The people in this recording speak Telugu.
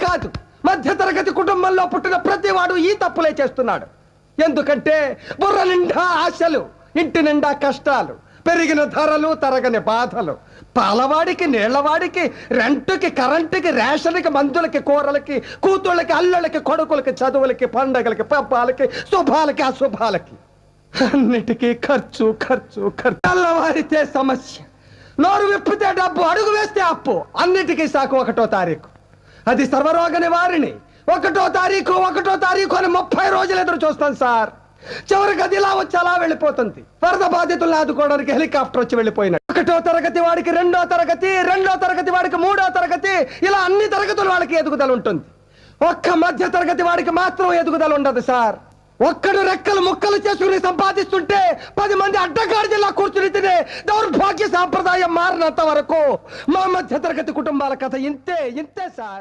కాదు, మధ్యతరగతి కుటుంబంలో పుట్టిన ప్రతివాడు ఈ తప్పులే చేస్తున్నాడు. ఎందుకంటే బుర్ర నిండా ఆశలు, ఇంటి నిండా కష్టాలు, పెరిగిన ధరలు, తరగని బాధలు, పాలవాడికి, నీళ్లవాడికి, రెంటుకి, కరెంటుకి, రేషన్కి, మందులకి, కూరలకి, కూతుళ్ళకి, అల్లుళ్ళకి, కొడుకులకి, చదువులకి, పండగలకి, పబ్బాలకి, శుభాలకి, అశుభాలకి, అన్నిటికీ ఖర్చు ఖర్చు ఖర్చు. తెల్లవారితే సమస్య, నోరు విప్పితే డబ్బు, అడుగు వేస్తే అప్పు. అన్నిటికీ సాకు 1వ తారీఖు. అది సర్వరోగ నివారిణి. 1వ తారీఖు అని 30 రోజులు ఎదురు చూస్తాను సార్. చివరికి అది ఇలా వచ్చి అలా వెళ్ళిపోతుంది. వరద బాధితులను ఆదుకోవడానికి హెలికాప్టర్ వచ్చి వెళ్ళిపోయినాడు. 1వ తరగతి వాడికి 2వ తరగతి, 2వ తరగతి వాడికి 3వ తరగతి, ఇలా అన్ని తరగతుల వాళ్ళకి ఎదుగుదల ఉంటుంది. ఒక్క మధ్య తరగతి వాడికి మాత్రం ఎదుగుదల ఉండదు సార్. ఒక్కడు రెక్కలు ముక్కలు చేసుకుని సంపాదిస్తుంటే 10 మంది అడ్డగాడిలా కూర్చుని తినే దౌర్భాగ్య సాంప్రదాయం మారినంత వరకు మా మధ్య తరగతి కుటుంబాల కథ ఇంతే సార్.